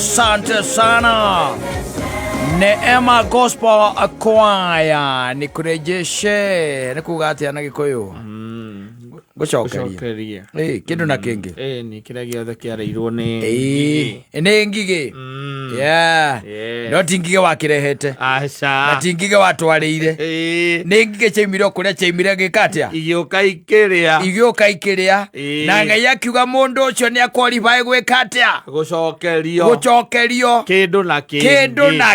Asante sana. Neema Gospel Choir nikurejeshe nikugatia na Gikuyu. Gucokeria. Kindu na kingi. Ni kira giothe kiareirwo ni ni ngigi. Yeah. No tingige wakirehete. Aca. Na tingige watwarire. Ni ngige chaimire kuria chaimire gikatia. Igioka ikiria. Na Ngai akiuga mundu ucio ni akwalify gwikatia. Gucokerio. Kindu na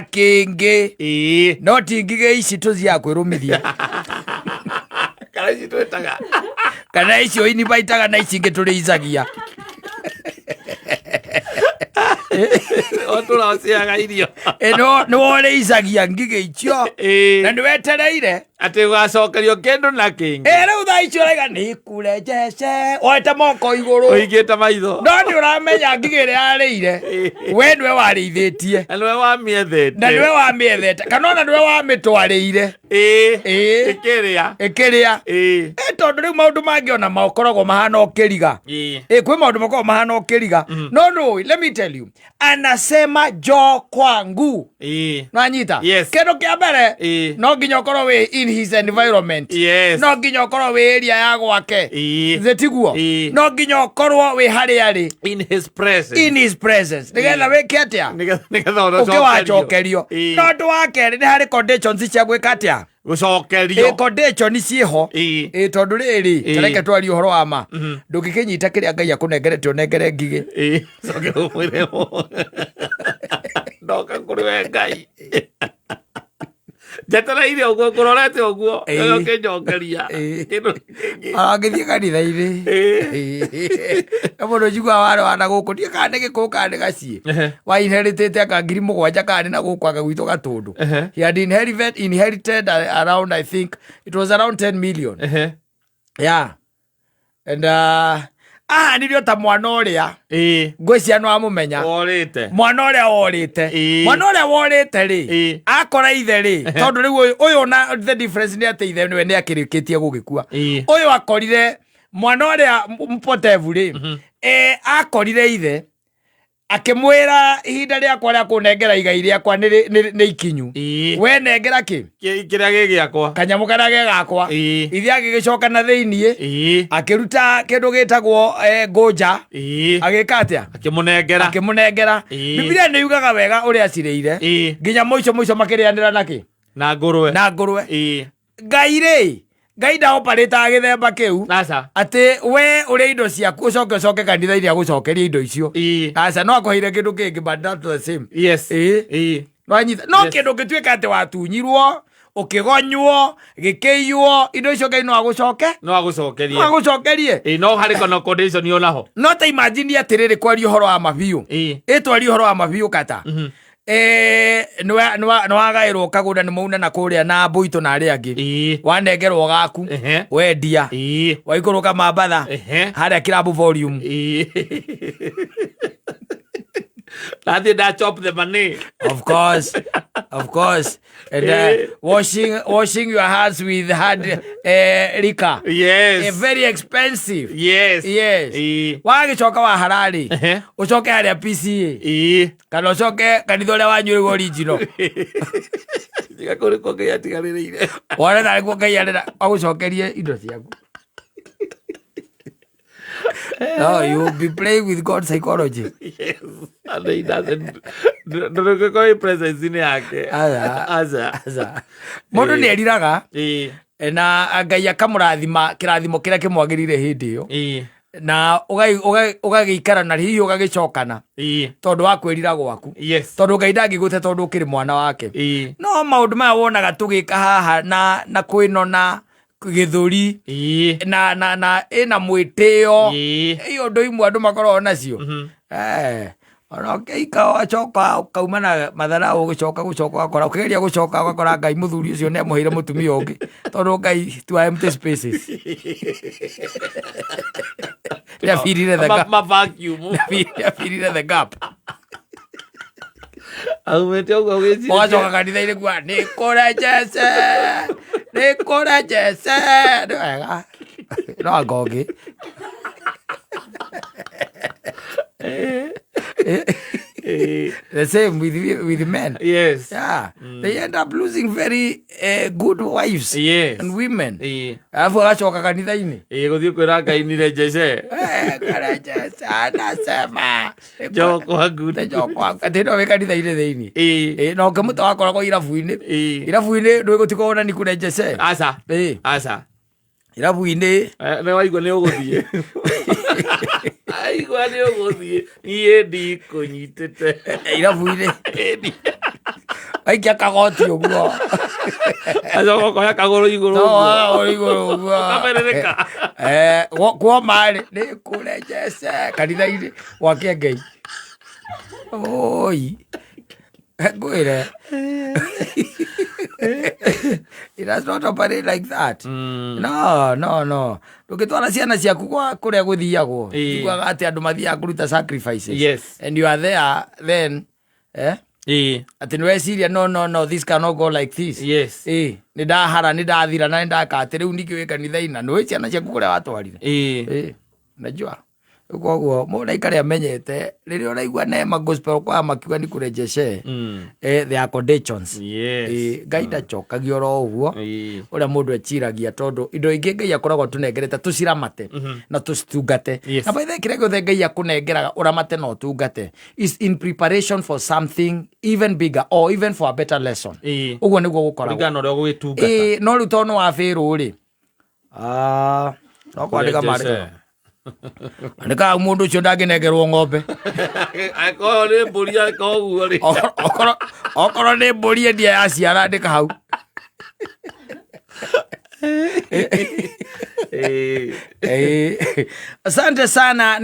kingi. No tingige ici tuzia kwirumithia. Kana icio ini baitaga na ici ngituriizagia. Otura ociaga irio. No wore izagia ngige icio. Na niwetereire ati ugacokerio kindu na kingi. Riu thaa icio raiga ni kurejeshe. Oete moko iguru. Uigite maitho. No ni uramenya ngige ria yarĩire. We niwe warĩithĩtie. Na niwe wamiethete. Kana ona niwe wamitwarĩire. Ikiria. Tondu riu maundu mangi ona makoragwo mahana ukiriga. Kwi maundu makoragwo mahana ukiriga. No, let me tell you. Anasema jo kwangu. Nanyita. Kindu kia mbere no nginya ukorwo wi in his environment. No nginya ukorwo wi area ya gwake. Tiguo. No nginya ukorwo wi hari ari. In his presence. Nigetha wike atia? Nigetha ukiwacokerio. No ndu wa keri ni hari conditions cia gwika atia? Gucokerio. Condition ciho. Tondu riri tareke twari uhoro wa ma. Ndugikinyita kiria Ngai akunengerete onengere ngige. Cokero mwiremo. Ndoka kuri we Ngai. Jatara ile uguo kurorete uguo. Ukinjokeria. Agithie kanitha-ini. Mundu njigua wari wana guku ndie kana Gikuyu kana gacie. Wa inheritete aka 7,000 kana na guku aka gwitũ Gatundu. He had inherited around, I think it was around 10 million. Yeah. And nilio ta mwana uria ngwĩcia no amumenya mwana uria worite ri akora ithe ri tondu riu uyu na the difference ni ati ithe niwe ni akirikitie gugikua uyu akorire mwana uria mpotevu ri akorire ithe akimwira ihinda riakwa ria kunengera igai riakwa ni ikinyu. We nengera ki kiria gigiakwa kanyamu karia gegakwa. Ithe agigicoka na thiini akiruta kindu gitagwo ngoja agika atia akimunengera. Biblia ni yugaga wega uria acirĩire nginya muico makirianira naki na ngurwe. Ngai ndaoparĩta gĩthemba kĩu atĩ we ũrĩa indo ciaku ũcoke kanitha-inĩ agũcokeria indo icio. Aca no akũheire kĩndũ kĩngĩ but not the same. No kĩndũ gĩtuĩka atĩ watunyirwo ũkĩgonywo gĩkĩiywo indo icio Ngai no agũcokerie. No harĩ kono condition yonaho. No ta imagine atĩrĩrĩ kwaria ũhoro wa mabiũ. Twaria ũhoro wa mabiũ kata. Nwagairwo kagunda ni mauna na kuria na mbuito na aria angi wanengerwo gaku wendia waikuruka mambatha haria kirabu volume Nathi da chop the money. Of course. And washing your hands with hard liquor. Very expensive. Wagicoka wa harari ucoke haria PCA kana ucoke kanitha uria wanyuirwo original. Ndigakuriko Ngai atigarĩrĩire. Wona na guo Ngai arenda agucokerie indo ciaku. No, you will be playing with God's psychology. Yes. And he doesn't. Ndũrĩkĩkoi presence-inĩ yake. Aza. Mũndũ nĩ eriraga. Na Ngai akamũrathima kĩrathimo kĩrĩa kĩmwagĩrĩire hĩndĩ ĩyo. Na ũgagĩikara na hihi ũgagĩcokana. Tondũ wa kwĩrira gwaku. Tondũ Ngai ndangĩgũte tondũ ũkĩrĩ mwana wake. No maũndũ maya wonaga tũgĩka haha na kwĩnona githuri na ina mwitio iyo ndo imwe andu makorwo nacio ona keika wacoka kaumana mathara ugicoka gukora ukigeria gucoka ugakora Ngai muthuri ucio ne muhire mutumia ungi tondu Ngai to empty spaces ya firire the gap ya firire the gap Aumete ugo gezi wacoka kanitha-inĩ kwa nikurejece wega no agongi The same with men. Yes. Yeah. They end up losing very good wives and women. Alafu agacoka kanitha-ini. Guthii kwira Ngai nirejeshe. Anasema Njokwa good. njokwa ati no we kanitha-ini thiini. No ngemuta wakoragwo irabu-ini. Irabu-ini ndwi gutiko na nikurejeshe. Asa. Irabu-ini. Ne waigua ni uguthie. Aigua ni uguthie. Ie ndikunyitite. Irabu-ini. Aikia kagoti uguo. Acoka koya kaguru iguru uguo. Kamerereka. Kwa mari ni kurejeshe kanitha-ini wake Ngai. Oi. Ngwire. It does not operate like that. No. Ndũngĩtwara ciana ciaku kũrĩa gũthiagwo. Iguaga atĩ andũ mathiaga kũruta sacrifices. Yes. And you are there then. Atĩ nĩweciria no, this cannot go like this. Yes. Nĩ ndahara, nĩ ndathira na nĩ ndaka atĩ rĩu ningĩ wĩ kanitha-inĩ na nĩwĩ ciana ciaku kũrĩa watwarire. Najua. Koguo mũndũ aikare amenyete rĩrĩa ũraigua Neema Gospel kwa makiuga nĩ kũrejeshe the accommodations. Ngai ndacokagia oro ũguo ũrĩa mũndũ eciragia tondũ indo ingĩ Ngai akoragwo tũnengerete tũciramate na tũcitungate. Na by the way kĩrĩa gĩothe Ngai akũnengeraga ũramate na ũtungate is in preparation for something even bigger or even for a better lesson. Ũguo nĩguo gũkoragwo. Ũrĩa ũgĩtungata. No rĩu tondũ nĩ wa Pharaoh-rĩ. No kwandĩka marĩka. Andika mũndũ ũcio ndangĩnengerwo ng'ombe. Akorwo nĩ mbũri akoguo rĩ. Okorwo nĩ mbũri endia yaciara andĩka hau. Asante sana.